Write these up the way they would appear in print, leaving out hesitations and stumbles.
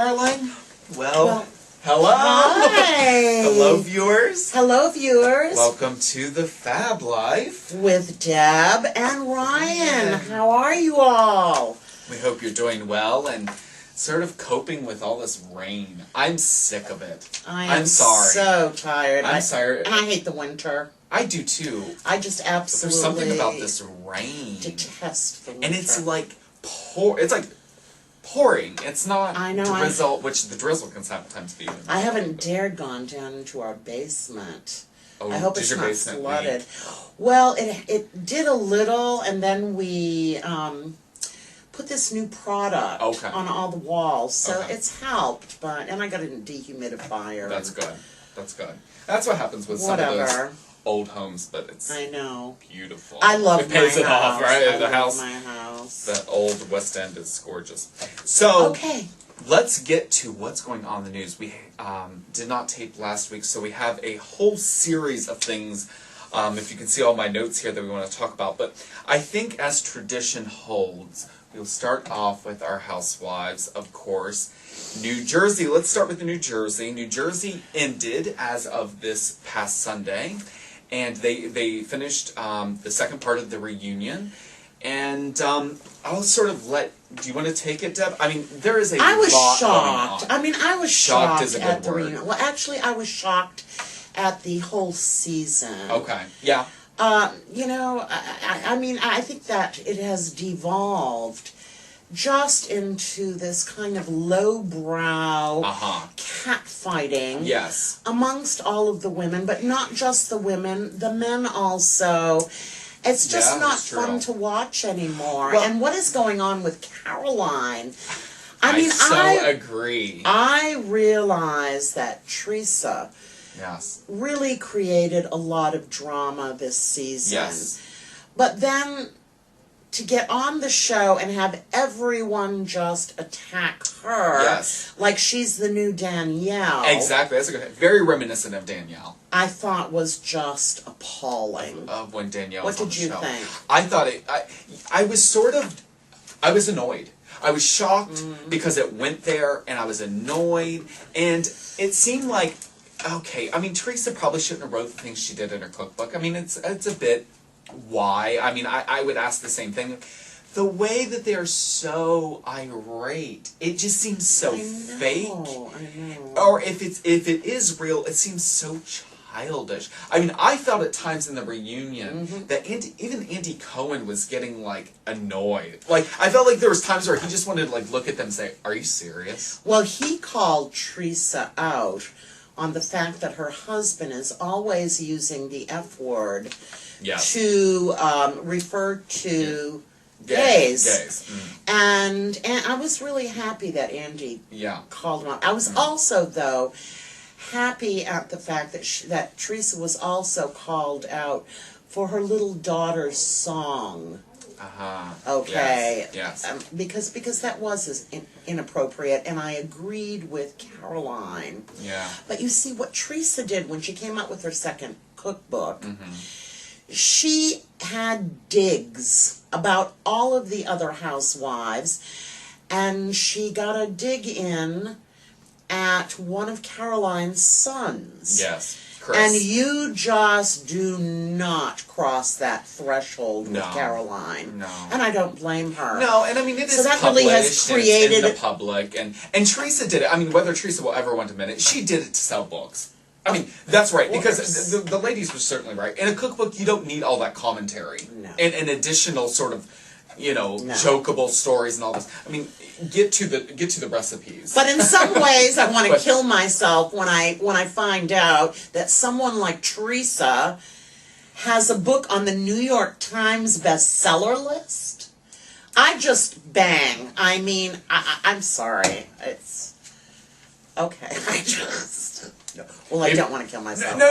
darling. Well, hello. Hi. Hello, viewers. Hello, viewers. Welcome to the Fab Life with Deb and Ryan. How are you all? We hope you're doing well and sort of coping with all this rain. I'm sick of it. I'm sorry. So tired. I'm sorry. And I hate the winter. I do too. I just absolutely. But there's something about this rain. Detest the winter. And it's like It's like pouring. It's not drizzle, which the drizzle can sometimes be. I haven't dared gone down into our basement. Oh, I hope did it's your not basement flooded. leak? Well, it did a little, and then we put this new product on all the walls, so it's helped. And I got a dehumidifier. That's good. That's good. That's what happens with some of those old homes, but it's beautiful. I love it pays it off, right? I love my house. The old West End is gorgeous. So let's get to what's going on in the news. We did not tape last week, so we have a whole series of things. If you can see all my notes here that we want to talk about, but I think as tradition holds, we'll start off with our housewives, of course. New Jersey. Let's start with New Jersey. New Jersey ended as of this past Sunday. And they finished the second part of the reunion. And I'll sort of do you want to take it, Deb? I mean, there is a lot going on. I was shocked is a good at the word. reunion. Well, actually, I was shocked at the whole season. Okay, yeah. I think that it has devolved just into this kind of lowbrow catfighting amongst all of the women, but not just the women, the men also. It's just not fun to watch anymore. Well, and what is going on with Caroline? I agree. I realize that Teresa really created a lot of drama this season. Yes. But then to get on the show and have everyone just attack her like she's the new Danielle. Exactly. That's a good, very reminiscent of Danielle. I thought was just appalling. Of when Danielle was on the show. What did you think? I thought I was annoyed. I was shocked because it went there, and I was annoyed, and it seemed like, Teresa probably shouldn't have wrote the things she did in her cookbook. I mean, it's a bit... Why? I mean, I would ask the same thing. The way that they're so irate, it just seems so fake. I know. Or if it is real, it seems so childish. I mean, I felt at times in the reunion that even Andy Cohen was getting annoyed. I felt like there was times where he just wanted to look at them and say, "Are you serious?" Well, he called Teresa out on the fact that her husband is always using the F word to refer to gays. And I was really happy that Andy called him out. I was also, though, happy at the fact that Teresa was also called out for her little daughter's song. Okay. Yes. Because that was inappropriate, and I agreed with Caroline. Yeah. But you see, what Teresa did when she came out with her second cookbook, she had digs about all of the other housewives, and she got a dig in at one of Caroline's sons. Yes. Chris. And you just do not cross that threshold with Caroline. No. And I don't blame her. No, and I mean, it is that really has created in the public. And Teresa did it. I mean, whether Teresa will ever want to admit it, she did it to sell books. I mean, that's right, because the ladies were certainly right. In a cookbook, you don't need all that commentary. No. And additional sort of, jokeable stories and all this. I mean, get to the recipes. But in some ways, I want to kill myself when I find out that someone like Teresa has a book on the New York Times bestseller list. I just bang. I mean, I'm sorry. It's okay. Well, I don't want to kill myself. No.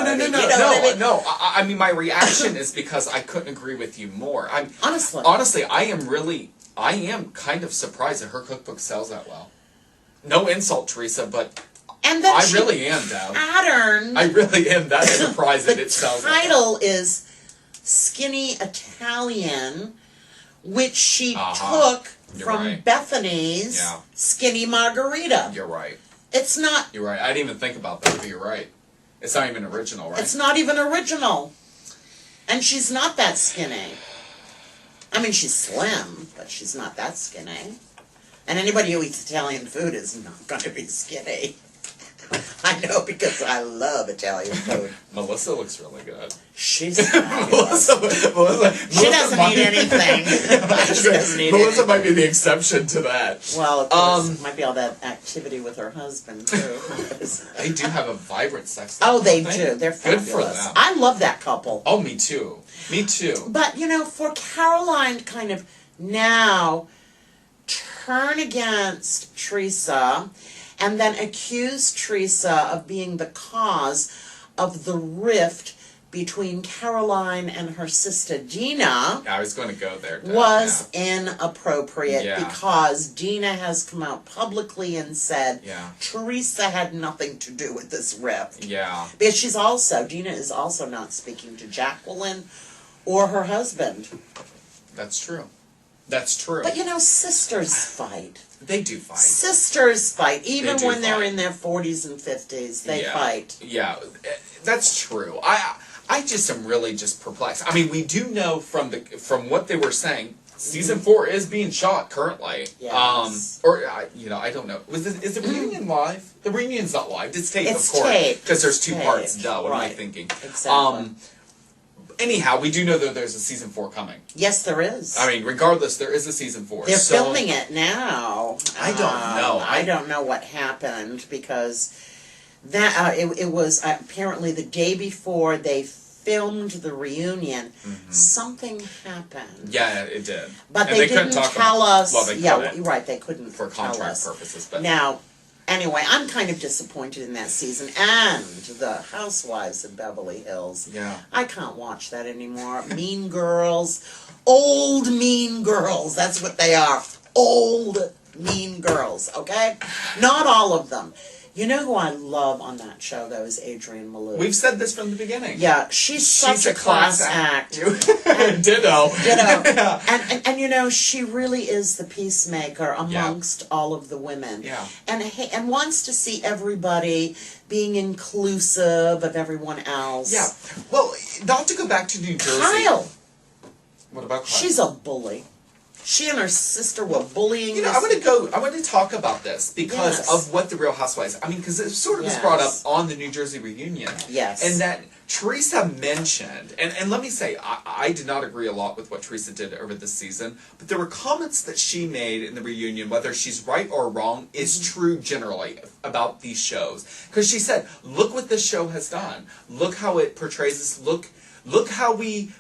I mean, my reaction is because I couldn't agree with you more. Honestly, I am kind of surprised that her cookbook sells that well. No insult, Teresa, but I really am, Deb. I really am that surprised that it sells that well. The title is Skinny Italian, which she took from Bethany's Skinny Margarita. You're right. It's not... You're right. I didn't even think about that, but you're right. It's not even original, right? It's not even original. And she's not that skinny. I mean, she's slim, but she's not that skinny. And anybody who eats Italian food is not going to be skinny. I know, because I love Italian food. Melissa looks really good. She's Melissa, she doesn't eat anything. Melissa might be the exception to that. Well, of course, might be all that activity with her husband, too. They do have a vibrant sex life. Oh, they do. They're fabulous. Good for them. I love that couple. Oh, me too. Me too. But, you know, for Caroline to kind of now turn against Teresa and then accuse Teresa of being the cause of the rift between Caroline and her sister Dina. I was going to go there. Was inappropriate because Dina has come out publicly and said Teresa had nothing to do with this rift. Yeah. Because Dina is also not speaking to Jacqueline or her husband. That's true. That's true. But you know, sisters fight. They do fight. Sisters fight. Even when they're in their 40s and 50s, they fight. Yeah, that's true. I just am really just perplexed. I mean, we do know from what they were saying, season 4 is being shot currently. Yes. I don't know. Is the reunion live? The reunion's not live. It's taped, of course. Taped. Because there's 2 parts. Duh, what am I thinking? Exactly. Anyhow, we do know that there's a season 4 coming. Yes, there is. I mean, regardless, there is a season 4. They're filming it now. I don't know. I don't know what happened because that it was apparently the day before they filmed the reunion. Something happened. Yeah, it did. But they didn't tell us. Well, they couldn't for contract purposes. But now. Anyway, I'm kind of disappointed in that season and the Housewives of Beverly Hills. Yeah. I can't watch that anymore. Mean Girls. Old Mean Girls. That's what they are. Old Mean Girls, okay? Not all of them. You know who I love on that show, though, is Adrienne Malou. We've said this from the beginning. Yeah, she's such a class act. Ditto. And you know, she really is the peacemaker amongst all of the women. Yeah. And wants to see everybody being inclusive of everyone else. Yeah. Well, not to go back to New Jersey. Kyle. What about Kyle? She's a bully. She and her sister were bullying. You know, I want to talk about this because of what the Real Housewives. I mean, because it sort of was brought up on the New Jersey reunion. Yes. And that Teresa mentioned, and let me say, I did not agree a lot with what Teresa did over this season, but there were comments that she made in the reunion, whether she's right or wrong, is true generally about these shows. Because she said, look what this show has done. Look how it portrays us. Look how we,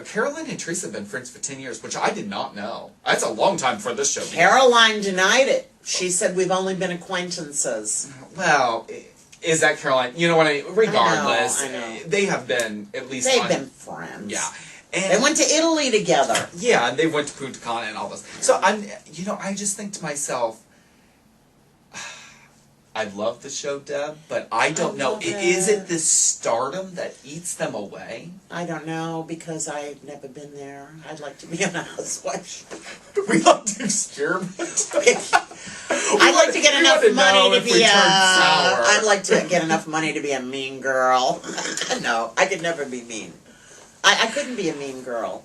Caroline and Teresa have been friends for 10 years, which I did not know. That's a long time for this show. Caroline denied it. She said we've only been acquaintances. Well, is that Caroline? You know what I mean? Regardless, I know. They have been, at least... They've been friends. Yeah. And they went to Italy together. Yeah, and they went to Punta Cana and all this. So, I just think to myself, I love the show, Deb, but I don't know. Is it the stardom that eats them away? I don't know, because I've never been there. I'd like to be a housewife. We like to experiment. I'd like to get enough money to be I'd like to get enough money to be a mean girl. No, I could never be mean. I couldn't be a mean girl.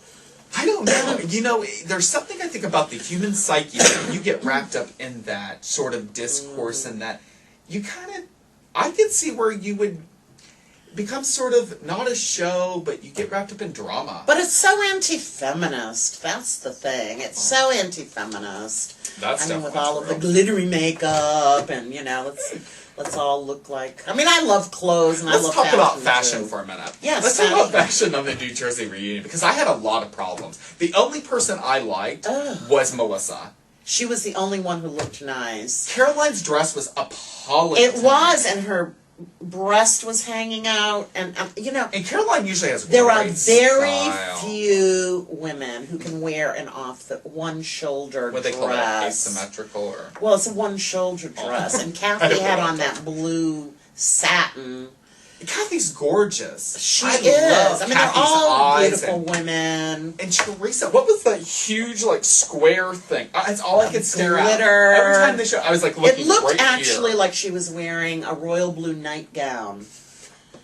I don't know. There's something I think about the human psyche that you get wrapped up in that sort of discourse and that you I could see where you would become sort of not a show, but you get wrapped up in drama. But it's so anti-feminist. That's the thing. It's so anti-feminist. With all of the glittery makeup and, let's all look like... I mean, I love clothes and I love fashion. Let's talk about fashion for a minute. Yes. Let's talk about fashion on the New Jersey reunion, because I had a lot of problems. The only person I liked was Melissa. She was the only one who looked nice. Caroline's dress was appalling. It was, and her breast was hanging out, and And Caroline usually has there are great very style. few women who can wear an one shoulder what dress. What they call it, asymmetrical or? Well, it's a one shoulder dress, and Kathy had on that blue satin Kathy's gorgeous. She I is. love I mean, Kathy's they're all eyes beautiful women. And Teresa, what was that huge like square thing? It's all I could stare at. Glitter. Every time they show, I was like looking. It looked right actually here. like she was wearing a royal blue nightgown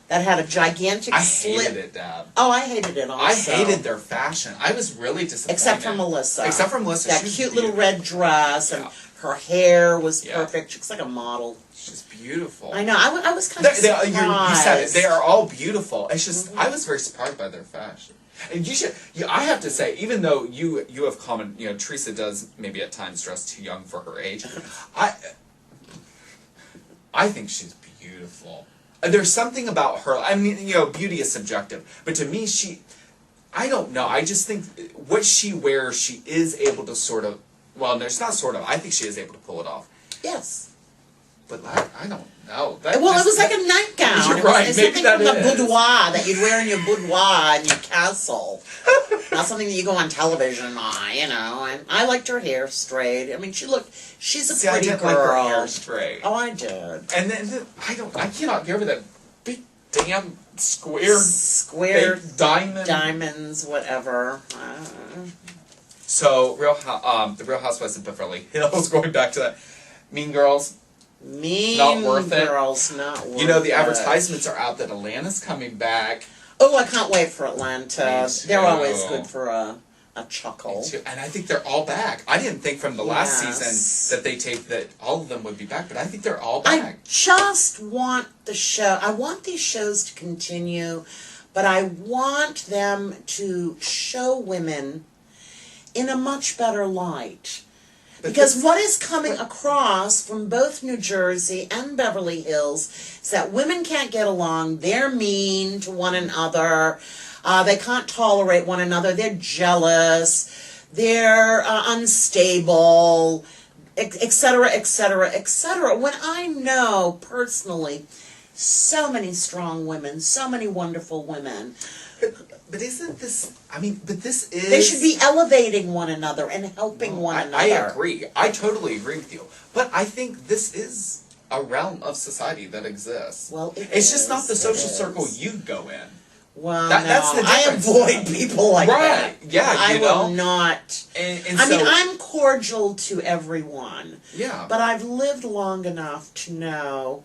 that had a gigantic slit. I hated it, Deb. Oh, I hated it also. I hated their fashion. I was really disappointed. Except for Melissa. That cute little red dress and her hair was Yeah. perfect. She looks like a model. She's beautiful. I know. I was kind of surprised. You said it. They are all beautiful. It's just I was very surprised by their fashion. And I have to say, even though you have commented, Teresa does maybe at times dress too young for her age. I think she's beautiful. There's something about her. I mean, beauty is subjective, but to me, I don't know. I just think what she wears, she is able to sort of. Well, there's not sort of. I think she is able to pull it off. Yes. But I don't know. It was like a nightgown. You're right. It's Maybe something that from the is. boudoir that you'd wear in your boudoir in your castle. Not something that you go on television on, And I liked her hair straight. I mean, she's a pretty I didn't girl. like her hair straight. Oh, I did. And then I cannot get over that big damn square fake diamonds, whatever. So the Real Housewives of Beverly Hills. Going back to that, Mean Girls. Not worth it. The advertisements are out that Atlanta's coming back. Oh, I can't wait for Atlanta. Me too. They're always good for a chuckle. Me too. And I think they're all back. I didn't think from the last season that they taped that all of them would be back, but I think they're all back. I just want I want these shows to continue, but I want them to show women in a much better light. Because what is coming across from both New Jersey and Beverly Hills is that women can't get along. They're mean to one another. They can't tolerate one another. They're jealous. They're unstable, etc., etc., etc. When I know personally so many strong women, so many wonderful women. But isn't this... I mean, but this is... They should be elevating one another and helping one another. I agree. I totally agree with you. But I think this is a realm of society that exists. Well, it's just not the social circle you go in. Well, that's the difference. I avoid people like that. Yeah, I will not. And I mean, I'm cordial to everyone. Yeah. But I've lived long enough to know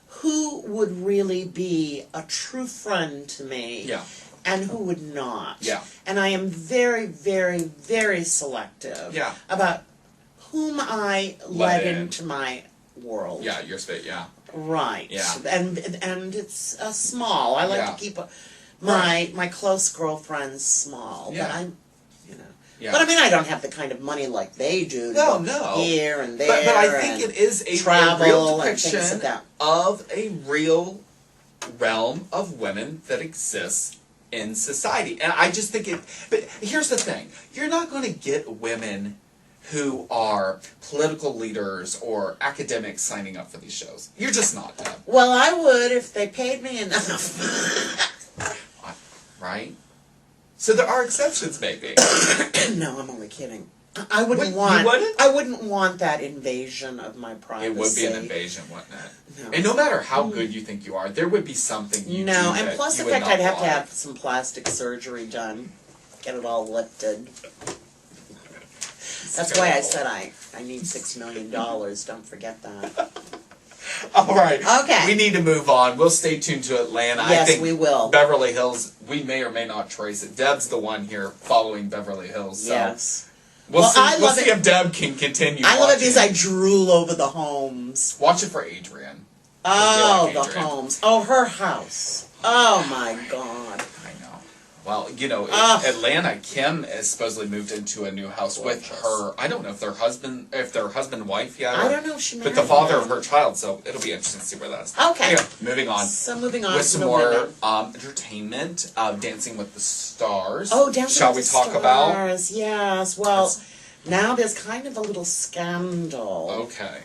who would really be a true friend to me. Yeah. And who would not. Yeah. And I am very, very, very selective about whom I let into my world. Yeah, your space, yeah. Right. Yeah. And it's small. I like to keep my close girlfriends small. Yeah. But I'm, But I mean, I don't have the kind of money like they do. No. Here and there. But I think it is a real depiction of a real realm of women that exists in society. And I just think but here's the thing. You're not going to get women who are political leaders or academics signing up for these shows. You're just not, Deb. Well, I would if they paid me enough. Right? So there are exceptions, maybe. No, I'm only kidding. I wouldn't want that invasion of my privacy. It would be an invasion, wouldn't it? No. And no matter how good you think you are, there would be something you do and plus the fact I'd have to have some plastic surgery done. Get it all lifted. That's why I said I need $6 million. Don't forget that. All right. Okay. We need to move on. We'll stay tuned to Atlanta. Yes, I think we will. Beverly Hills, we may or may not trace it. Deb's the one here following Beverly Hills. So yes. We'll see if Deb can continue. I love it because I drool over the homes. Watch it for Adrian. Oh, the homes. Oh, her house. Oh, my God. I know. Well, Atlanta, Kim has supposedly moved into a new house with her. I don't know if they're husband and wife yet. I don't know if she married but the father of her child, so it'll be interesting to see where that's. Okay. Anyway, moving on. So moving on with some more entertainment, Dancing with the Stars. Oh, Dancing with the Stars. Shall we talk about? Yes. Well, now there's kind of a little scandal. Okay.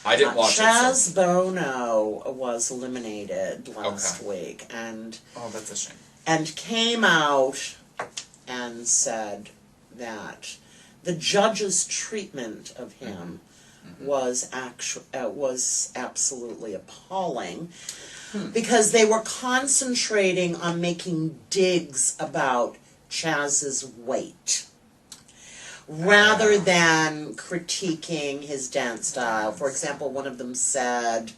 I didn't watch Chaz Bono was eliminated last week, and that's a shame. And came out and said that the judge's treatment of him was absolutely appalling. because they were concentrating on making digs about Chaz's weight rather than critiquing his dance style. For example, one of them said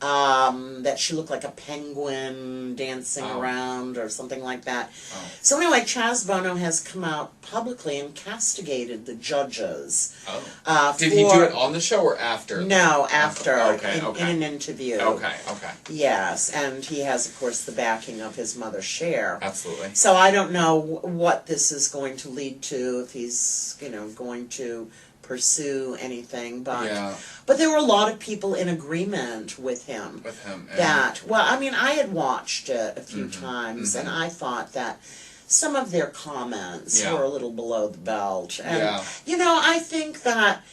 that she looked like a penguin dancing around or something like that. So anyway, Chaz Bono has come out publicly and castigated the judges. Did he do it on the show or after? No, after. Okay, in an interview. Okay. Yes, and he has, of course, the backing of his mother, Cher. Absolutely. So I don't know what this is going to lead to, if he's, going to pursue anything, but there were a lot of people in agreement with him. That, well, I mean, I had watched it a few times, and I thought that some of their comments were a little below the belt. And, I think that,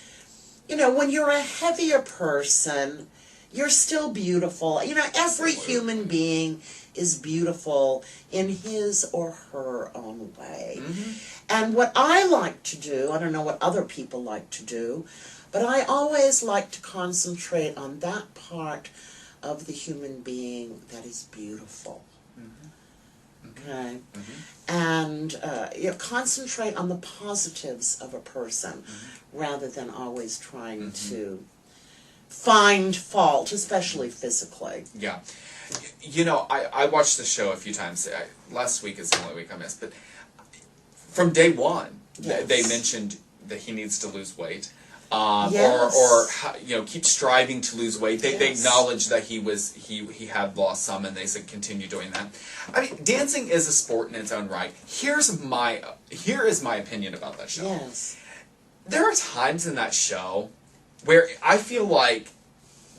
when you're a heavier person, you're still beautiful. Every human being is beautiful in his or her own way. And what I like to do, I don't know what other people like to do, but I always like to concentrate on that part of the human being that is beautiful. Okay? And concentrate on the positives of a person rather than always trying to find fault, especially physically. Yeah. I watched the show a few times. Last week is the only week I missed, but from day one, they mentioned that he needs to lose weight, or keep striving to lose weight. They acknowledged that he had lost some, and they said continue doing that. I mean, dancing is a sport in its own right. Here is my opinion about that show. Yes, there are times in that show where I feel like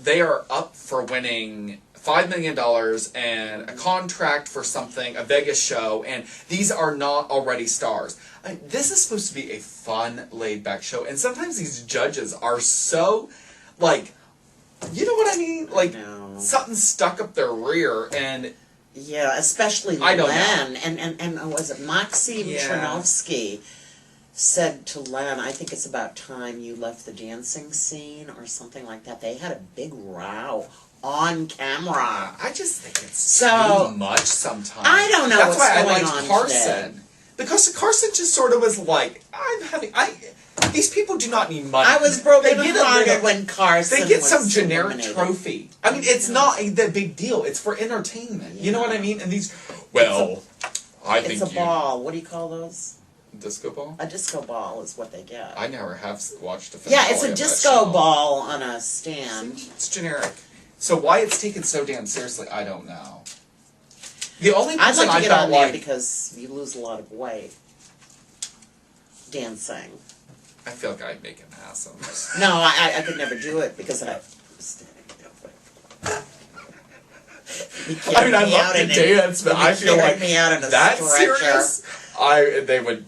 they are up for winning $5 million and a contract for something, a Vegas show, and these are not already stars. I mean, this is supposed to be a fun, laid-back show, and sometimes these judges are so, you know what I mean? Something stuck up their rear, and... Yeah, especially Len, and was it Maxim Chernovsky said to Len, I think it's about time you left the dancing scene, or something like that. They had a big row on camera. I just think it's too much sometimes. I don't know what's going on. That's why I liked Carson. Today. Because Carson just sort of was like, these people do not need money. I was broken-hearted when Carson They get some generic trophy. I mean, it's not the big deal. It's for entertainment. Yeah. You know what I mean? And these, it's a ball. What do you call those? Disco ball? A disco ball is what they get. I never have watched a finale. Yeah, it's a disco ball on a stand. It's generic. So why it's taken so damn seriously, I don't know. The only person I'd like to get on there because you lose a lot of weight dancing. I feel like I'd make an ass of it. No, I could never do it because I I love to dance, but I feel like me out in a that's serious. They would.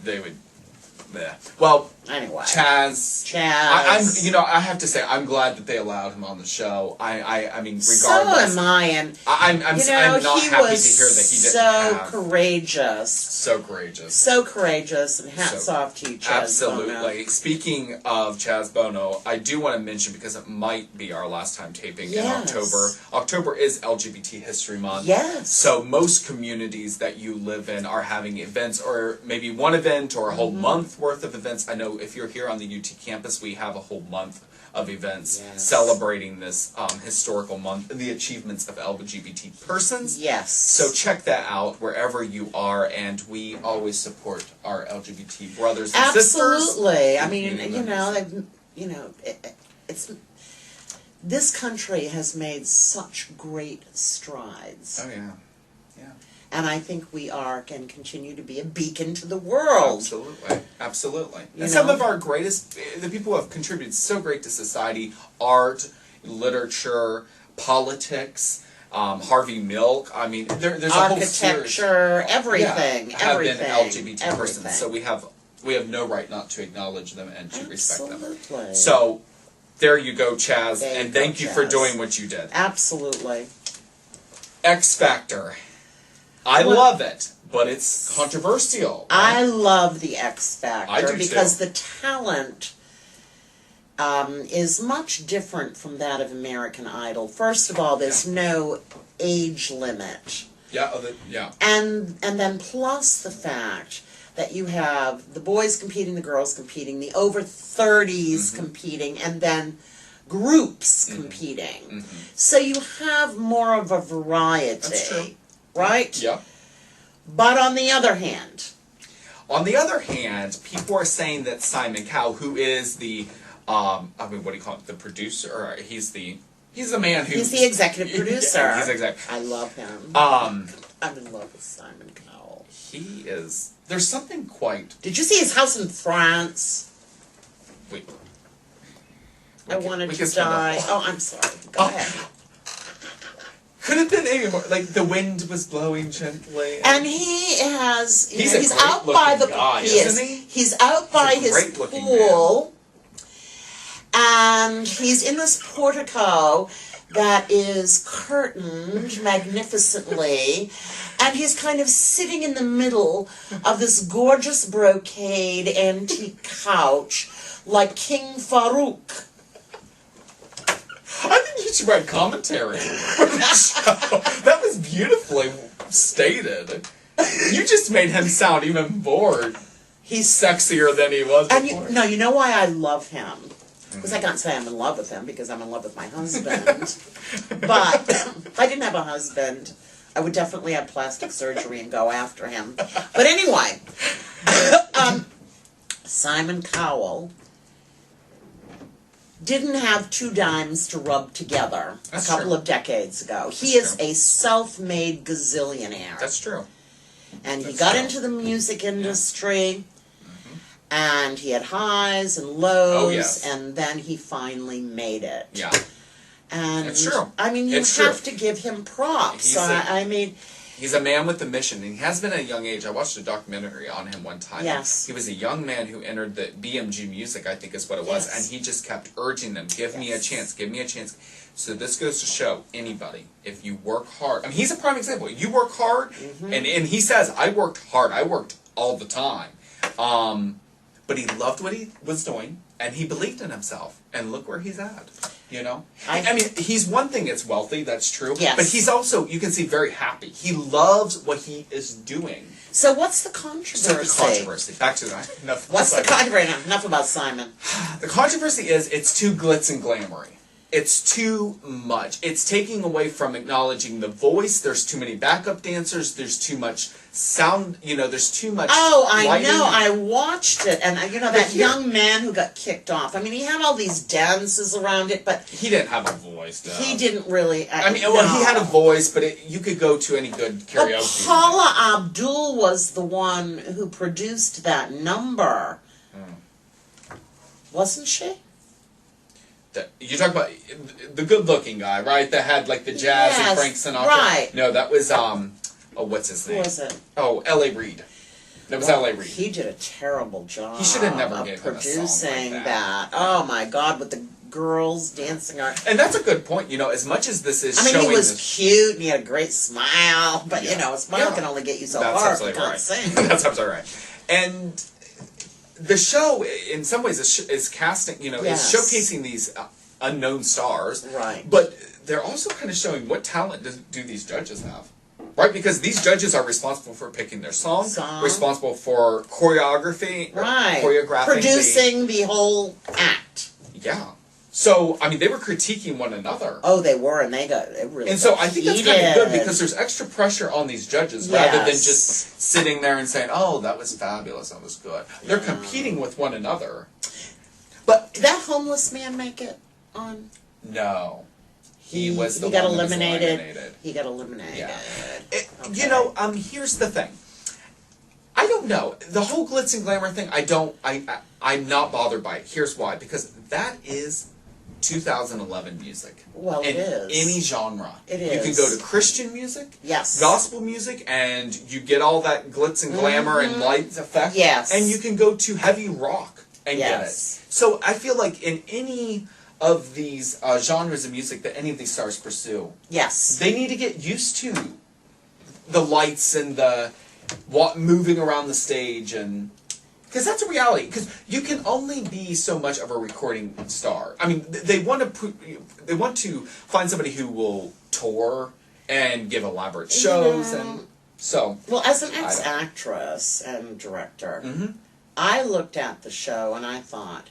Yeah. Well, anyway, Chaz. I have to say, I'm glad that they allowed him on the show. I mean, regardless. So am I, and I'm not happy to hear that he didn't have. So courageous, and hats off to you, Chaz Absolutely. Bono. Speaking of Chaz Bono, I do want to mention, because it might be our last time taping in October. October is LGBT History Month. Yes. So most communities that you live in are having events, or maybe one event or a whole month worth of events. I know if you're here on the UT campus, we have a whole month of events celebrating this historical month and the achievements of LGBT persons. Yes. So check that out wherever you are, and we always support our LGBT brothers and sisters. Absolutely. I mean, it's this country has made such great strides. Oh yeah. And I think we can continue to be a beacon to the world. Absolutely. And some of our greatest, the people who have contributed so great to society, art, literature, politics, Harvey Milk. I mean, there's a whole series. Architecture, everything. Have been LGBT persons. So we have no right not to acknowledge them and to respect them. So there you go, Chaz, and thank you for doing what you did. Absolutely. X Factor. I love it, but it's controversial. Right? I love the X Factor I do because too. the talent is much different from that of American Idol. First of all, there's no age limit. Yeah, yeah. And then plus the fact that you have the boys competing, the girls competing, the over 30s competing, and then groups competing. So you have more of a variety. That's true. Right? Yeah. But on the other hand, people are saying that Simon Cowell, who is the, what do you call it, the producer, or he's the man who... He's the executive producer. Yeah, he's executive. I love him. I'm in love with Simon Cowell. He is... There's something quite... Did you see his house in France? Wait. I wanted to die. Oh, I'm sorry. Go ahead. Could have been any more. Like, the wind was blowing gently. And he has... He's out by the guy, isn't he? He's out by his pool. And he's in this portico that is curtained magnificently, and he's kind of sitting in the middle of this gorgeous brocade antique couch like King Farouk. I think you should write commentary for the show. That was beautifully stated. You just made him sound even more... He's sexier than he was before. And you know why I love him? Because I can't say I'm in love with him, because I'm in love with my husband. But if I didn't have a husband, I would definitely have plastic surgery and go after him. But anyway, Simon Cowell didn't have two dimes to rub together a couple of decades ago. He is a self-made gazillionaire. That's true. And he got into the music industry. And he had highs and lows, and then he finally made it. Yeah. And it's true. I mean, you have to give him props. He's a man with a mission, and he has been at a young age. I watched a documentary on him one time. Yes. He was a young man who entered the BMG Music, I think is what it was, and he just kept urging them, give me a chance, give me a chance. So this goes to show anybody, if you work hard, I mean, he's a prime example. You work hard, and he says, I worked hard, I worked all the time. But he loved what he was doing, and he believed in himself. And look where he's at, you know? I mean, he's one thing, it's wealthy, that's true. Yes. But he's also, you can see, very happy. He loves what he is doing. So what's the controversy? Back to that. What's the controversy? Enough about Simon. The controversy is, it's too glitz and glamoury. It's too much. It's taking away from acknowledging the voice. There's too many backup dancers. There's too much sound. You know, there's too much lighting. Know. I watched it. And, that young man who got kicked off. I mean, he had all these dances around it, but... He didn't have a voice, though. He didn't really... he had a voice, but you could go to any good karaoke. But Paula Abdul was the one who produced that number. Wasn't she? You talk about the good-looking guy, right? That had like the jazzy Frank Sinatra. Right. No, that was what's his name? Who was it? Oh, L.A. Reid. That was L.A. Reid. He did a terrible job. He should have never given producing that. Oh my God, with the girls dancing on. And that's a good point. You know, as much as this is, showing he was cute and he had a great smile, but a smile can only get you so far if you can't sing. That's absolutely right. And the show, in some ways, is casting, is showcasing these unknown stars. Right. But they're also kind of showing what talent do these judges have. Right? Because these judges are responsible for picking their song. Responsible for choreography. Right. Choreographing. Producing the whole act. Yeah. So, I mean, they were critiquing one another. Oh, they were, and they really And so I think that's kind of good, because there's extra pressure on these judges, rather than just sitting there and saying, oh, that was fabulous, that was good. They're competing with one another. But did that homeless man make it on? No. He was the one that got was eliminated. He got eliminated. Yeah. Here's the thing. I don't know. The whole glitz and glamour thing, I'm not bothered by it. Here's why. Because that is 2011 music. Well, it is. Any genre. It is. You can go to Christian music, yes, gospel music, and you get all that glitz and glamour and lights effect. Yes. And you can go to heavy rock and get it. So I feel like in any of these genres of music that any of these stars pursue, they need to get used to the lights and the moving around the stage and Because that's a reality. Because you can only be so much of a recording star. I mean, they want to find somebody who will tour and give elaborate shows, and so. Well, as an ex-actress and director, I looked at the show and I thought,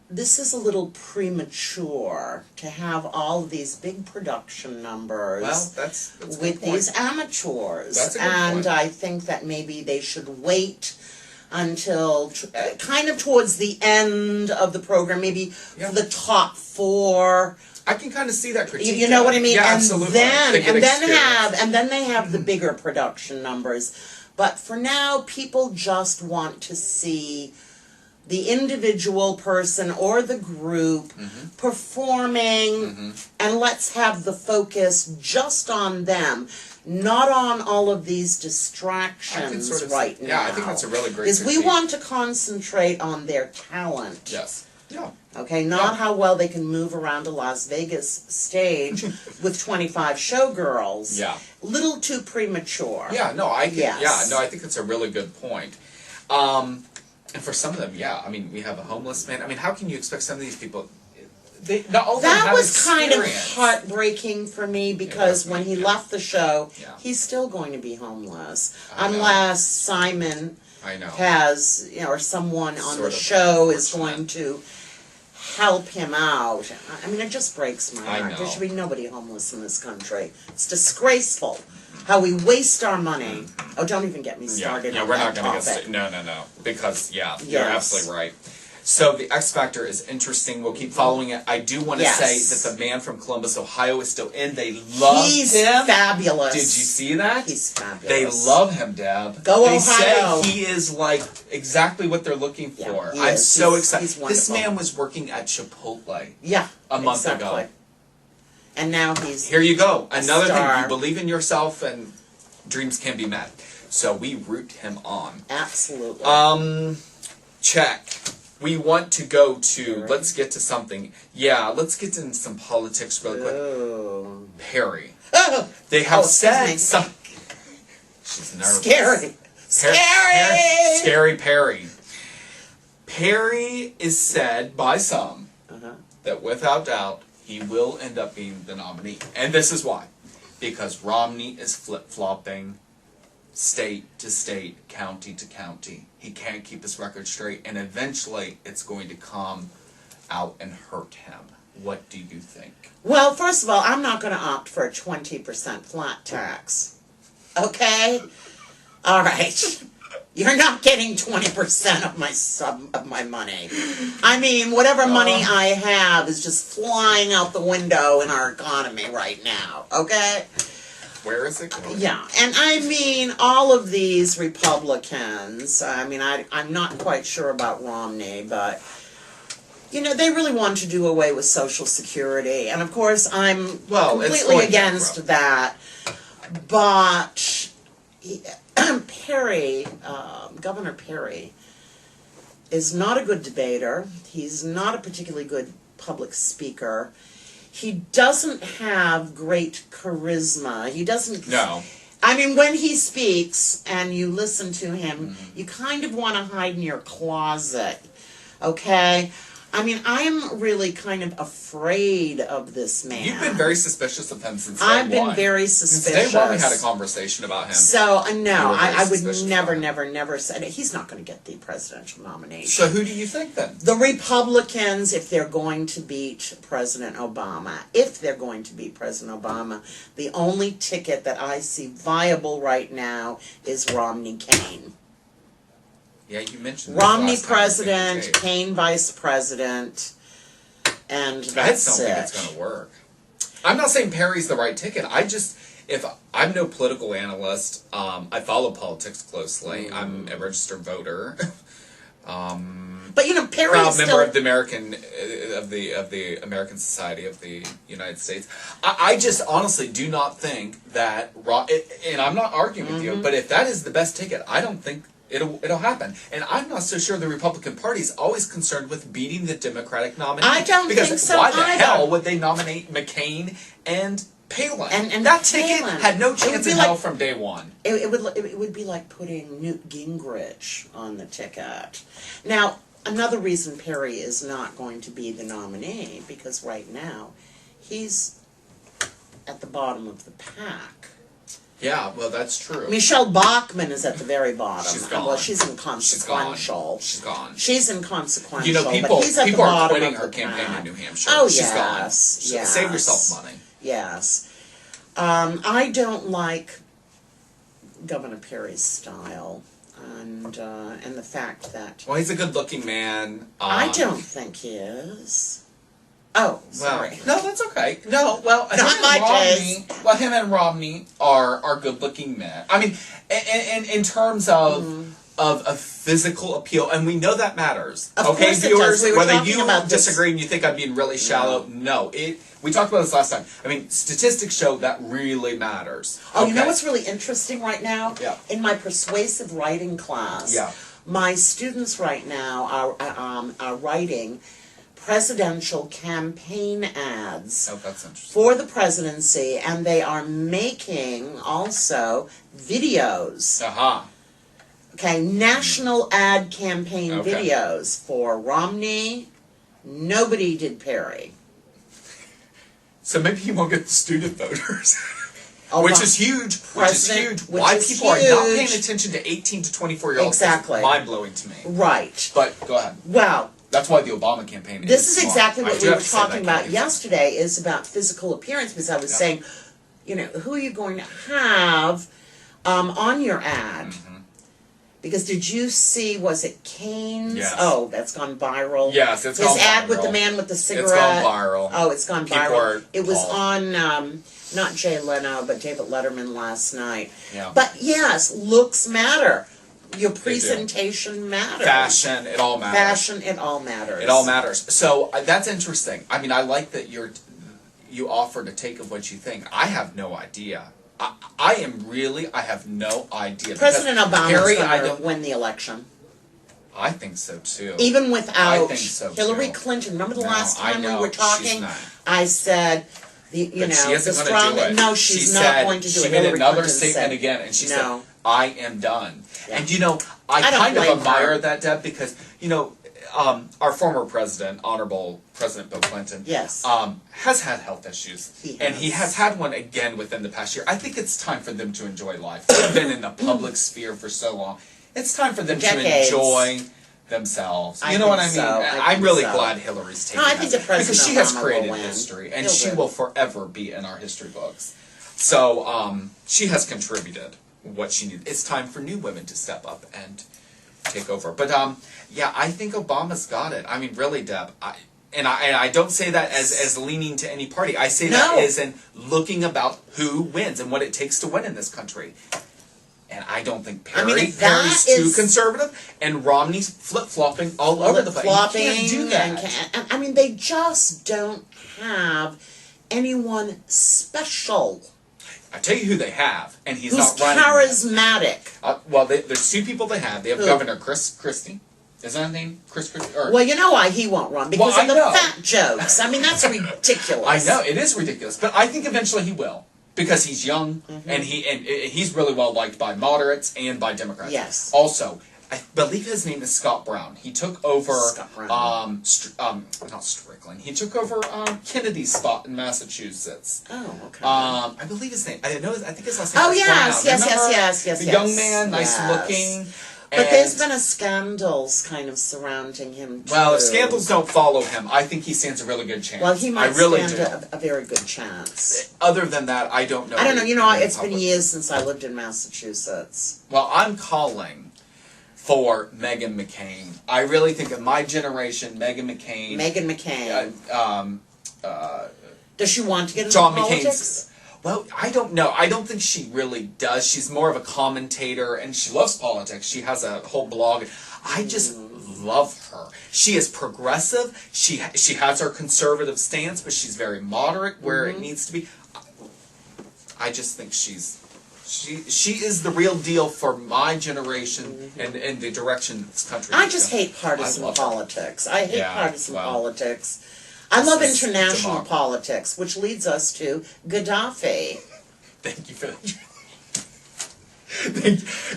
this is a little premature to have all of these big production numbers. Well, that's with these amateurs. That's a good point. I think that maybe they should wait until kind of towards the end of the program, maybe for the top 4. I can kind of see that critique. You know what I mean? Yeah, and absolutely. Then they have the bigger production numbers. But for now, people just want to see the individual person or the group performing, and let's have the focus just on them, not on all of these distractions right now. Yeah, I think that's a really great Because we want to concentrate on their talent. Yes. Yeah. Okay, not how well they can move around a Las Vegas stage with 25 showgirls. Yeah. Little too premature. Yeah, no, I think that's a really good point. And for some of them, I mean, we have a homeless man. I mean, how can you expect some of these people? That was kind of heartbreaking for me because when he left the show, he's still going to be homeless unless Simon has, or someone on the show is going to help him out. I mean, it just breaks my heart. There should be nobody homeless in this country. It's disgraceful how we waste our money. Oh, don't even get me started on we're that not going to get No. Because, you're absolutely right. So the X Factor is interesting. We'll keep following it. I do want to say that the man from Columbus, Ohio is still in. They love him. He's fabulous. Did you see that? He's fabulous. They love him, Deb. Go Ohio. They say he is like exactly what they're looking for. I'm so excited. This man was working at Chipotle a month ago. And now he's Here you go. Another thing. You believe in yourself and dreams can be met. So we root him on. Absolutely. Check. We want to go to, let's get to something. Yeah, let's get into some politics really quick. Perry. Oh. They have said some... She's nervous. Scary Perry. Perry is said by some that without doubt he will end up being the nominee. And this is why. Because Romney is flip-flopping state to state, county to county. He can't keep his record straight, and eventually it's going to come out and hurt him. What do you think? Well, first of all, I'm not going to opt for a 20% flat tax. Okay? All right. You're not getting 20% of my money. I mean, whatever money I have is just flying out the window in our economy right now. Okay? Where is it going? Yeah, and I mean, all of these Republicans, I mean, I'm not quite sure about Romney, but, they really want to do away with Social Security. And, of course, I'm completely against that. But Perry, Governor Perry, is not a good debater. He's not a particularly good public speaker. He doesn't have great charisma. He doesn't... No. I mean, when he speaks and you listen to him, you kind of want to hide in your closet, okay? I mean, I'm really kind of afraid of this man. You've been very suspicious of him since day I've been very suspicious. Since day one we had a conversation about him. So, no, I would never say... He's not going to get the presidential nomination. So who do you think then? The Republicans, if they're going to beat President Obama. The only ticket that I see viable right now is Romney Kane. Yeah, you mentioned Romney president, Kane vice president, and that's it. I just don't think it's going to work. I'm not saying Perry's the right ticket. I'm no political analyst. I follow politics closely. I'm a registered voter. But Perry proud member of the American Society of the United States. I just honestly do not think that. And I'm not arguing with you, but if that is the best ticket, I don't think it'll happen. And I'm not so sure the Republican Party is always concerned with beating the Democratic nominee. I don't think so Because why the either. hell would they nominate McCain and Palin. And that Palin. ticket had no chance in hell from day one. It would be like putting Newt Gingrich on the ticket. Now, another reason Perry is not going to be the nominee, because right now he's at the bottom of the pack. Yeah, well, that's true. Michelle Bachmann is at the very bottom. She's gone. Well, she's inconsequential. She's gone. She's inconsequential. You know, people are quitting her campaign in New Hampshire. Oh, she's gone. Yes. Save yourself money. Yes. I don't like Governor Perry's style, and the fact that... Well, he's a good-looking man. I don't think he is. Oh, sorry. Well, no, that's okay. No, well, him and Romney are good-looking men. I mean, in terms of of physical appeal, and we know that matters. Of okay, course viewers, it does. whether you disagree and you think I'm being really shallow, no. We talked about this last time. I mean, statistics show that really matters. Oh, okay. You know what's really interesting right now? Yeah. In my persuasive writing class, my students right now are writing presidential campaign ads for the presidency, and they are making also videos. Okay, national ad campaign videos for Romney. Nobody did Perry. So maybe he won't get the student voters. Which is huge. Why people are not paying attention to 18 to 24-year-olds is mind-blowing to me. Right. But go ahead. Well, that's why the Obama campaign is This is exactly what we were talking about yesterday, is about physical appearance, because I was saying, you know, who are you going to have on your ad? Because did you see, was it Kane's? Yes. Oh, that's gone viral. Yes, it's gone viral. His ad with the man with the cigarette. It's gone viral. Oh, it's gone viral. It was on, not Jay Leno, but David Letterman last night. Yeah. But yes, looks matter. Your presentation matters. Fashion, it all matters. Fashion, it all matters. It all matters. So that's interesting. I mean, I like that you offered a take of what you think. I have no idea. I have no idea. President Obama is going to win the election. I think so too. Even without Hillary Clinton. Remember the last time we were talking? I said, she's not going to do it. She made another statement again, and she said, I am done. Yeah. And I kind of admire that, Deb, because, our former president, Honorable President Bill Clinton, has had health issues. He has had one again within the past year. I think it's time for them to enjoy life. They've been in the public sphere for so long. It's time for them to enjoy themselves. You know what I mean? I'm really glad Hillary's taking that. Because she has created history, and she will forever be in our history books. So she has contributed what she needs. It's time for new women to step up and take over. But I think Obama's got it. I mean, really, Deb. I don't say that as leaning to any party. I say that as in looking about who wins and what it takes to win in this country. And I don't think Perry's too conservative, and Romney's flip-flopping all over the place. You can't do that. I mean, they just don't have anyone special. I tell you who they have, and he's not running. Charismatic. Well, there's two people they have. They have Governor Chris Christie. Is that his name? Chris Christie? Well, you know why he won't run, because of the fat jokes. I mean, that's ridiculous. I know, it is ridiculous, but I think eventually he will. Because he's young, and he's really well liked by moderates and by Democrats. Yes. Also, I believe his name is Scott Brown. He took over not Strickland. He took over Kennedy's spot in Massachusetts. Oh, okay. I believe his name. I think his last name. Oh, was yes. The young man, nice looking. But there's been a scandals kind of surrounding him, too. Well, if scandals don't follow him, I think he stands a really good chance. Well, he might stand a very good chance. Other than that, I don't know. I don't know. It's been years since I lived in Massachusetts. Well, I'm calling for Meghan McCain. I really think of my generation, Meghan McCain. Does she want to get into politics? Well, I don't know. I don't think she really does. She's more of a commentator, and she loves politics. She has a whole blog. I just love her. She is progressive. She has her conservative stance, but she's very moderate where it needs to be. I just think she is the real deal for my generation and the direction this country is. I just hate partisan politics. I hate partisan politics. I love international politics, which leads us to Gaddafi. Thank you for that.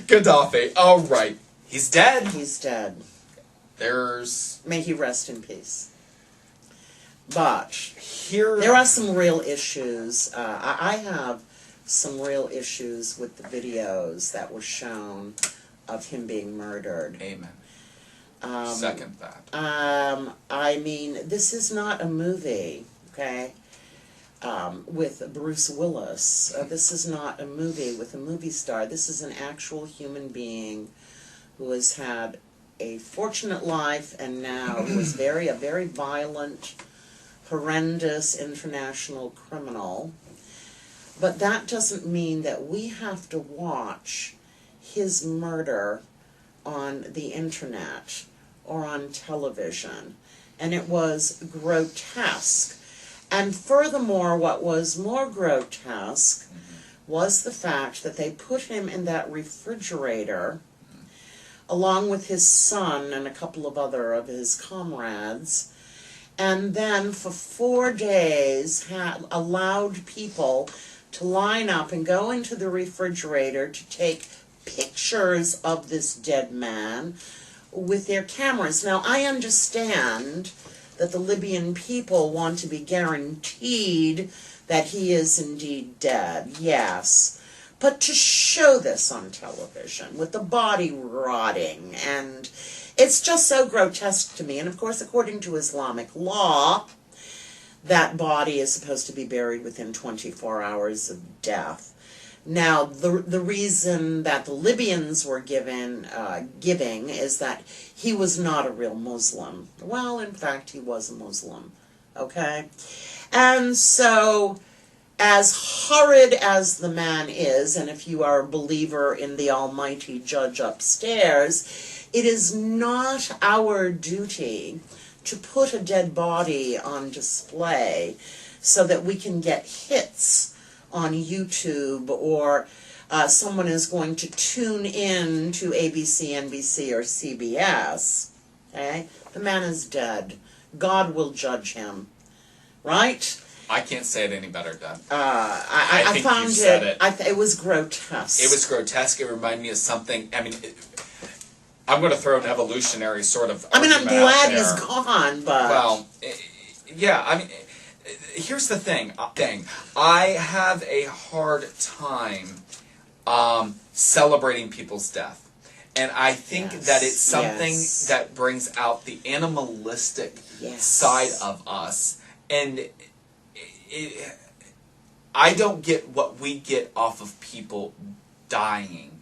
Gaddafi. All right. He's dead. He's dead. May he rest in peace. But there are some real issues. I have some real issues with the videos that were shown of him being murdered. Amen. Second that. I mean, this is not a movie, okay? With Bruce Willis. This is not a movie with a movie star. This is an actual human being who has had a fortunate life and now who is a very violent, horrendous international criminal. But that doesn't mean that we have to watch his murder on the internet or on television. And it was grotesque. And furthermore, what was more grotesque was the fact that they put him in that refrigerator along with his son and a couple of other of his comrades, and then for 4 days had allowed people to line up and go into the refrigerator to take pictures of this dead man with their cameras. Now, I understand that the Libyan people want to be guaranteed that he is indeed dead, yes. But to show this on television with the body rotting, and it's just so grotesque to me. And of course, according to Islamic law, that body is supposed to be buried within 24 hours of death. Now, the reason that the Libyans were giving is that he was not a real Muslim. Well, in fact, he was a Muslim, okay? And so, as horrid as the man is, and if you are a believer in the almighty judge upstairs, it is not our duty to put a dead body on display so that we can get hits on YouTube, or someone is going to tune in to ABC, NBC, or CBS. Okay? The man is dead. God will judge him. Right? I can't say it any better, Deb. I found you said it. It was grotesque. It was grotesque. It reminded me of something. I mean, I'm going to throw an evolutionary sort of. I mean, I'm glad he's gone, but. Well, yeah. I mean, here's the thing. I have a hard time celebrating people's death. And I think that it's something that brings out the animalistic side of us. And I don't get what we get off of people dying.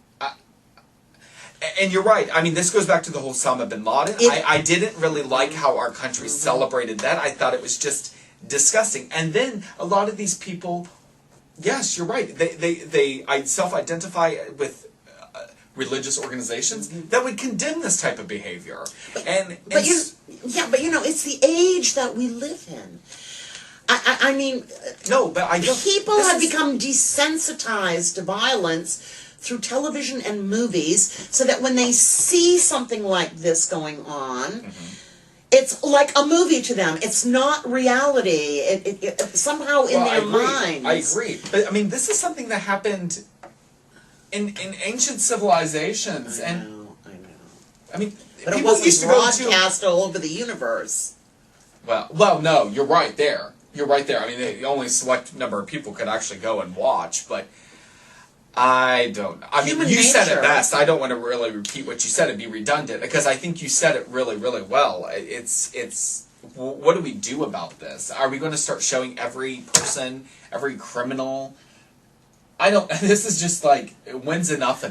And you're right. I mean, this goes back to the whole Osama bin Laden. I didn't really like how our country celebrated that. I thought it was just disgusting. And then a lot of these people, yes, you're right. They self-identify with religious organizations that would condemn this type of behavior. But you know, it's the age that we live in. I mean, no, but people have become desensitized to violence through television and movies, so that when they see something like this going on, it's like a movie to them. It's not reality. It somehow in their minds. I agree. But I mean, this is something that happened in ancient civilizations. I know. I mean, but people used to broadcast all over the universe. Well, no, you're right there. You're right there. I mean, the only select number of people could actually go and watch, but I don't know. I mean, you said it best. I don't want to really repeat what you said and be redundant, because I think you said it really, really well. It's what do we do about this? Are we going to start showing every person, every criminal? I don't. This is just like, when's enough?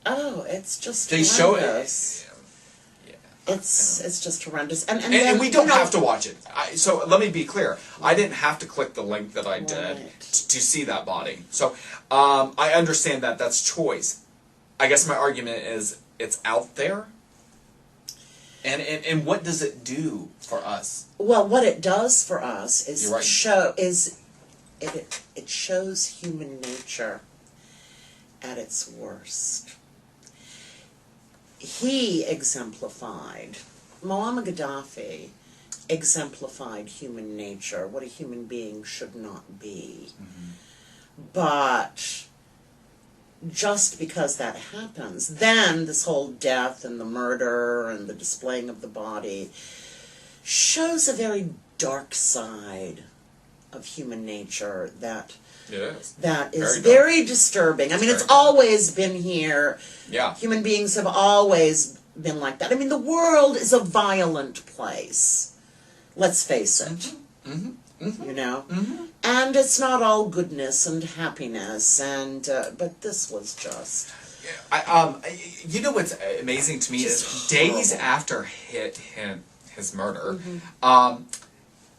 Oh, it's just they show it. It's just horrendous, and we don't have to watch it. So let me be clear: I didn't have to click the link that I did to see that body. So I understand that that's choice. I guess my argument is it's out there, and what does it do for us? Well, what it does for us is it shows human nature at its worst. He exemplified, Muammar Gaddafi exemplified human nature, what a human being should not be. But just because that happens, then this whole death and the murder and the displaying of the body shows a very dark side of human nature that is very disturbing. I mean, it's always been here. Yeah. Human beings have always been like that. I mean, the world is a violent place. Let's face it. You know? And it's not all goodness and happiness, and but this was just... you know what's amazing to me is days after his murder,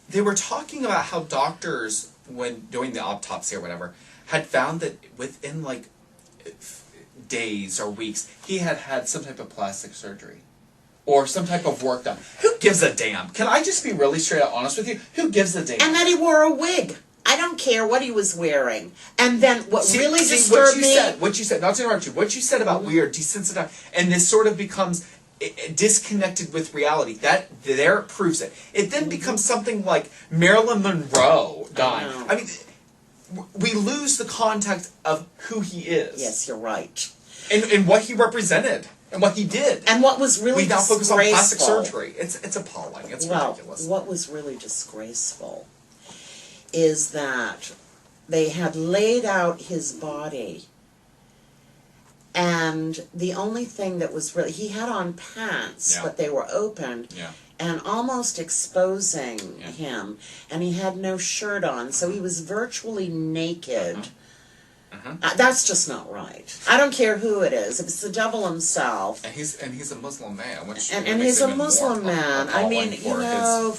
they were talking about how doctors, when doing the autopsy or whatever, had found that within like days or weeks, he had had some type of plastic surgery or some type of work done. Who gives a damn? Can I just be really straight out honest with you? Who gives a damn? And that he wore a wig. I don't care what he was wearing. And then what really disturbed me... What you said, not to interrupt you, what you said about weird, desensitized, and this sort of becomes disconnected with reality. That there proves it. It then becomes something like Marilyn Monroe dying. I mean, we lose the context of who he is. Yes, you're right. And what he represented. And what he did. And what was really disgraceful... We now focus on plastic surgery. It's appalling. It's ridiculous. What was really disgraceful is that they had laid out his body, and the only thing that was really... He had on pants, but they were opened, and almost exposing him, and he had no shirt on, so he was virtually naked. That's just not right. I don't care who it is. If it's the devil himself. And he's a Muslim man. Which and he's a Muslim man. I mean, you know...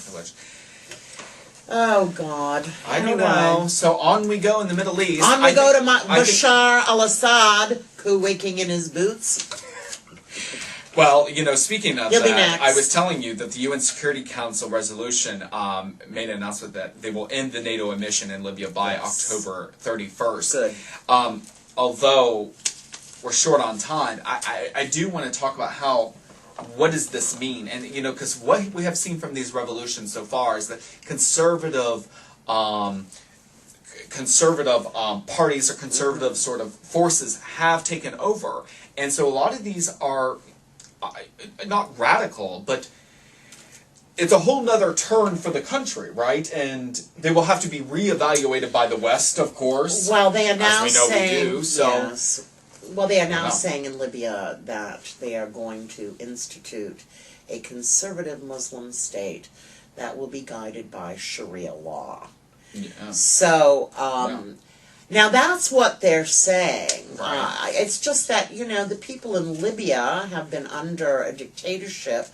Oh, God. I don't know. So on we go in the Middle East. On we go to Bashar al-Assad, waking in his boots. Well, you know, speaking of that, I was telling you that the UN Security Council resolution made an announcement that they will end the NATO mission in Libya by October 31st. Good. Although we're short on time, I do want to talk about what does this mean? And, you know, because what we have seen from these revolutions so far is that conservative parties or conservative sort of forces have taken over. And so a lot of these are... not radical, but it's a whole nother turn for the country, right? And they will have to be reevaluated by the West, of course. Well, they are now saying... we do, so... Yes. Well, they are now saying in Libya that they are going to institute a conservative Muslim state that will be guided by Sharia law. So, now that's what they're saying. It's just that, you know, the people in Libya have been under a dictatorship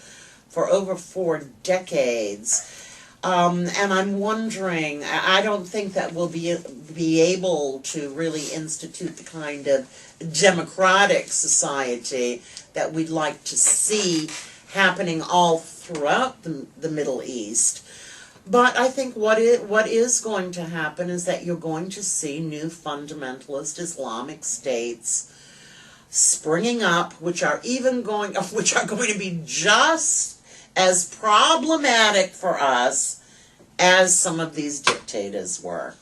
for over 4 decades. And I'm wondering, I don't think that we'll be able to really institute the kind of democratic society that we'd like to see happening all throughout the Middle East. But I think what is going to happen is that you're going to see new fundamentalist Islamic states springing up, which are going to be just as problematic for us as some of these dictators were.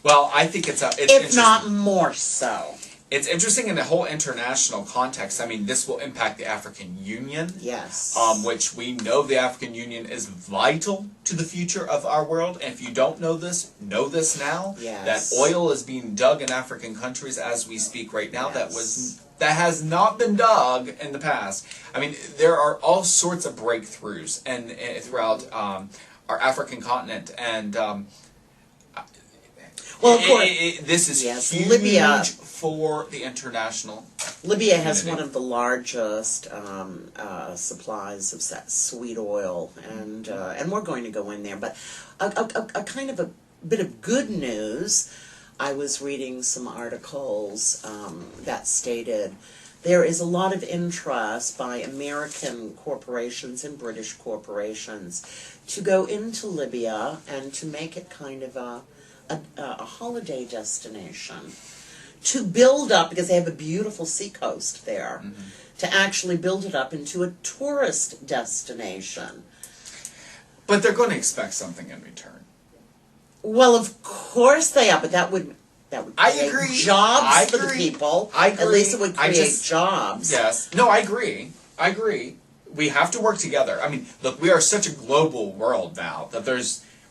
Well, I think it's if not more so. It's interesting in the whole international context. I mean, this will impact the African Union. Yes. Which we know the African Union is vital to the future of our world. And if you don't know this now. Yes. That oil is being dug in African countries as we speak right now. Yes. That has not been dug in the past. I mean, there are all sorts of breakthroughs and throughout our African continent. And well, of course, this is huge Libya, for the international Libya has one of the largest supplies of sweet oil, and we're going to go in there. But a kind of a bit of good news, I was reading some articles that stated there is a lot of interest by American corporations and British corporations to go into Libya and to make it kind of a holiday destination, to build up, because they have a beautiful seacoast there, to actually build it up into a tourist destination. But they're going to expect something in return. Well, of course they are, but that would create jobs for the people. I agree. At least it would create jobs. Yes. No, I agree. We have to work together. I mean, look, we are such a global world now that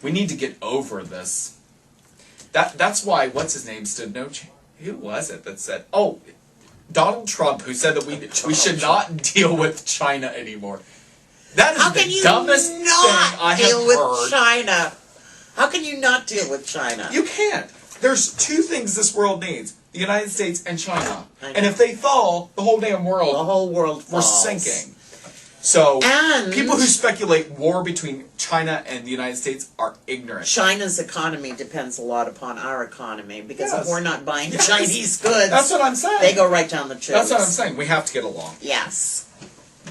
we need to get over this. That's why, what's his name stood no chance. Who was it that said, Donald Trump, who said that we should not deal with China anymore. That is the dumbest thing I have heard. China? How can you not deal with China? You can't. There's two things this world needs: the United States and China. And if they fall, the whole damn world, falls. We're sinking. So people who speculate war between China and the United States are ignorant. China's economy depends a lot upon our economy, because if we're not buying Chinese goods, that's what I'm saying. They go right down the tubes. That's what I'm saying. We have to get along. Yes.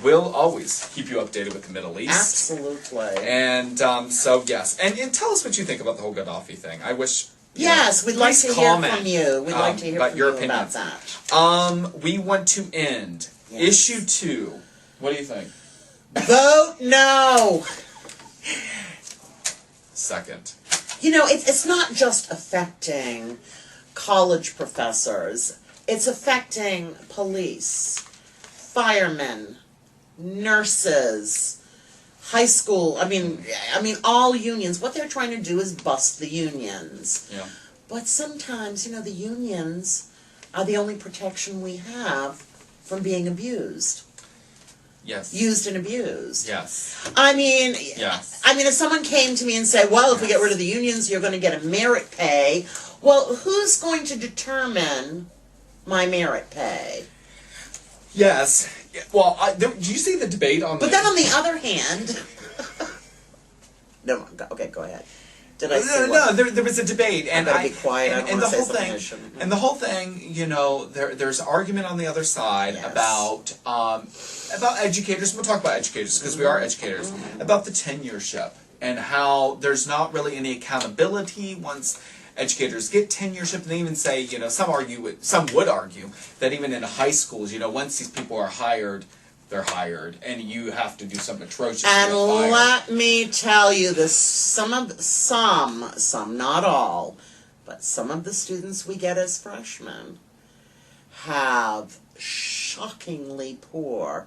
We'll always keep you updated with the Middle East. Absolutely. And so yes, and tell us what you think about the whole Gaddafi thing. I wish. Yes, we'd like to hear from you. We'd like to hear from your you opinions. about that. We want to end issue 2. What do you think? Vote no. Second. It's not just affecting college professors. It's affecting police, firemen, nurses, high school. I mean, all unions. What they're trying to do is bust the unions. Yeah. But sometimes, the unions are the only protection we have from being abused. Yes. Used and abused. Yes. Yes. If someone came to me and said, well, if we get rid of the unions, you're going to get a merit pay. Well, who's going to determine my merit pay? Yes. Well, do you see the debate on But then on the other hand... No, okay, go ahead. Did I say what? No, there was a debate, and I be quiet. And the whole thing, there's argument on the other side about educators. We'll talk about educators because we are educators, about the tenureship and how there's not really any accountability once educators get tenureship. And they even say, some would argue that even in high schools, once these people are hired, they're hired, and you have to do something atrocious. And let me tell you this: some, not all, but some of the students we get as freshmen have shockingly poor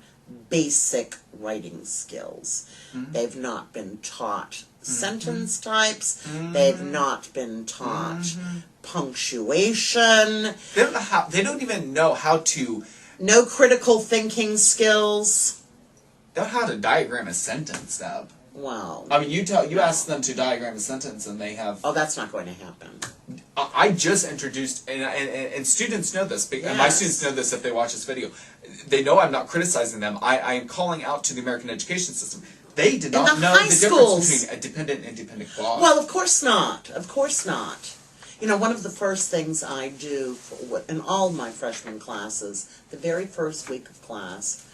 basic writing skills. Mm-hmm. They've not been taught sentence types. Mm-hmm. They've not been taught punctuation. They don't even know how to. No critical thinking skills. They don't know how to diagram a sentence, Deb. Well, you ask them to diagram a sentence, and they have. Oh, that's not going to happen. I just introduced, and students know this. And my students know this if they watch this video. They know I'm not criticizing them. I am calling out to the American education system. They did not know the difference between a dependent and independent clause. Well, of course not. Of course not. One of the first things I do in all my freshman classes, the very first week of class,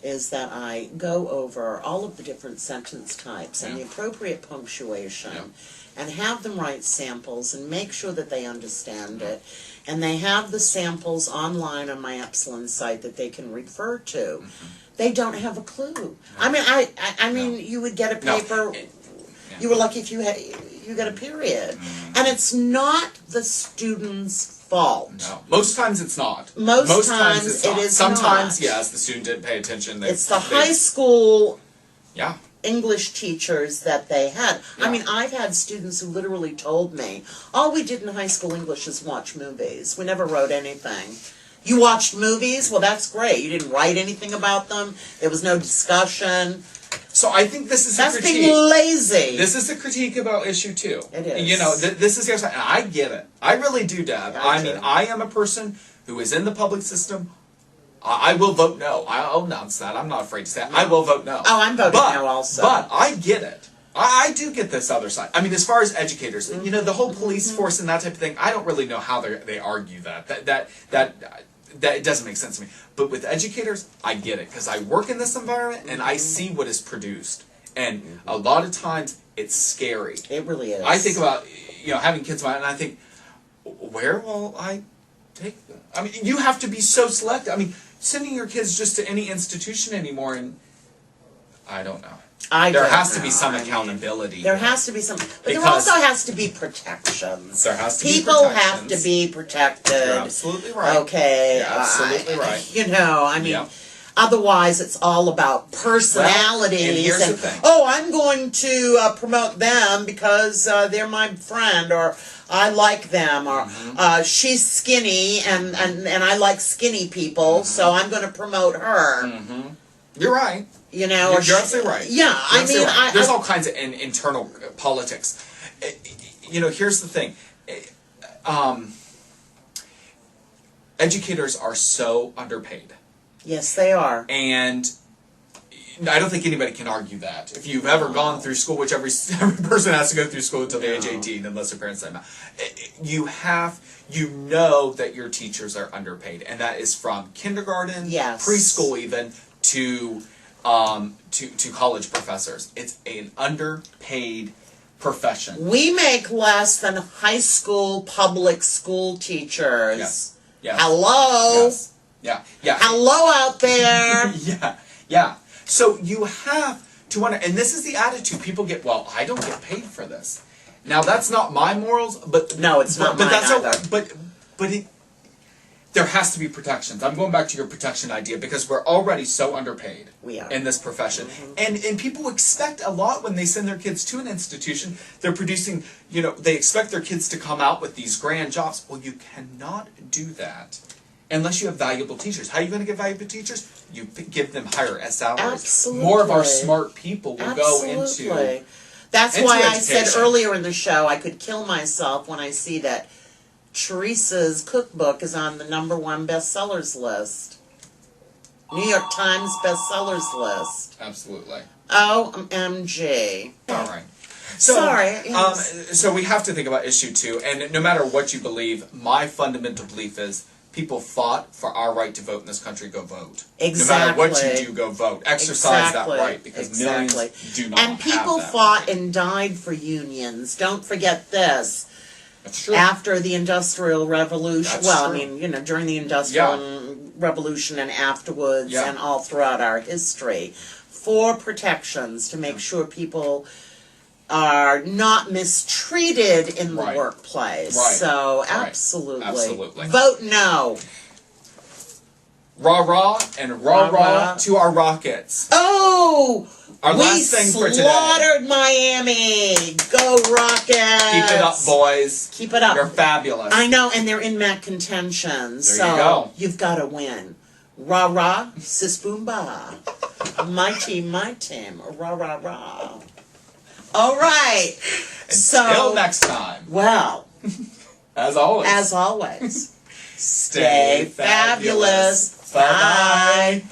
is that I go over all of the different sentence types and the appropriate punctuation and have them write samples and make sure that they understand it. And they have the samples online on my Epsilon site that they can refer to. Mm-hmm. They don't have a clue. No. You would get a paper. You were lucky if you got a period. Mm-hmm. And it's not the student's fault. No. Most times it's not. Most times it's not. Sometimes, yes, the student didn't pay attention. It's the high school English teachers that they had. Yeah. I've had students who literally told me, all we did in high school English is watch movies. We never wrote anything. You watched movies? Well, that's great. You didn't write anything about them. There was no discussion. So I think this is a critique. That's being lazy. This is a critique about issue 2. It is. This is, and I get it. I really do, Deb. I am a person who is in the public system. I will vote no. I'll announce that. I'm not afraid to say it. I will vote no. Oh, I'm voting no also. But I get it. I do get this other side. As far as educators, the whole police force and that type of thing, I don't really know how they argue that it doesn't make sense to me. But with educators, I get it, because I work in this environment and I see what is produced. And a lot of times, it's scary. It really is. I think about, having kids, and I think, where will I take them? You have to be so selective. Sending your kids just to any institution anymore, and I don't know. There has to be some accountability. There has to be some, but there also has to be protections. There has to be People have to be protected. You're absolutely right. Okay. You're absolutely right. You know, I mean, otherwise it's all about personalities. And here's the thing. Oh, I'm going to promote them because they're my friend, or I like them, or she's skinny and I like skinny people, so I'm going to promote her. You're right. You know, you're absolutely right. Yeah, I mean, right. There's all kinds of internal politics. You know, here's the thing. Educators are so underpaid. Yes, they are. And I don't think anybody can argue that. If you've ever gone through school, which every person has to go through school until the age 18, unless their parents let them out. You know that your teachers are underpaid, and that is from kindergarten, preschool, even to college professors. It's an underpaid profession. We make less than high school public school teachers. Yes. Hello. Yes. Yeah. Hello out there. Yeah. So you have to wonder, and this is the attitude people get. Well, I don't get paid for this. Now that's not my morals, but no, it's not. But mine that's either. But there has to be protections. I'm going back to your protection idea because we're already so underpaid. We are in this profession, and people expect a lot when they send their kids to an institution. They're producing, they expect their kids to come out with these grand jobs. Well, you cannot do that unless you have valuable teachers. How are you going to get valuable teachers? You give them higher salaries. Absolutely. More of our smart people will go into. That's into why education. I said earlier in the show I could kill myself when I see that Teresa's cookbook is on the #1 bestsellers list. New York Times bestsellers list. Absolutely. OMG. All right. Sorry. So we have to think about issue 2, and no matter what you believe, my fundamental belief is people fought for our right to vote in this country. Go vote. Exactly. No matter what you do, go vote. Exercise that right, because millions do not and people have that fought right. and died for unions. Don't forget this. That's true. After the Industrial Revolution, during the Industrial Revolution and afterwards and all throughout our history, for protections to make sure people are not mistreated in the workplace. Right. So, absolutely. Absolutely. Vote no. Rah-rah and rah-rah to our Rockets. Oh! Our last thing for today. We slaughtered Miami. Go Rockets! Keep it up, boys. Keep it up. You're fabulous. I know, and they're in MAC contention. There so you go. You've got to win. Rah-rah, sis boom ba. My team, rah rah rah. All right. Until next time. Well, as always. Stay fabulous. Bye.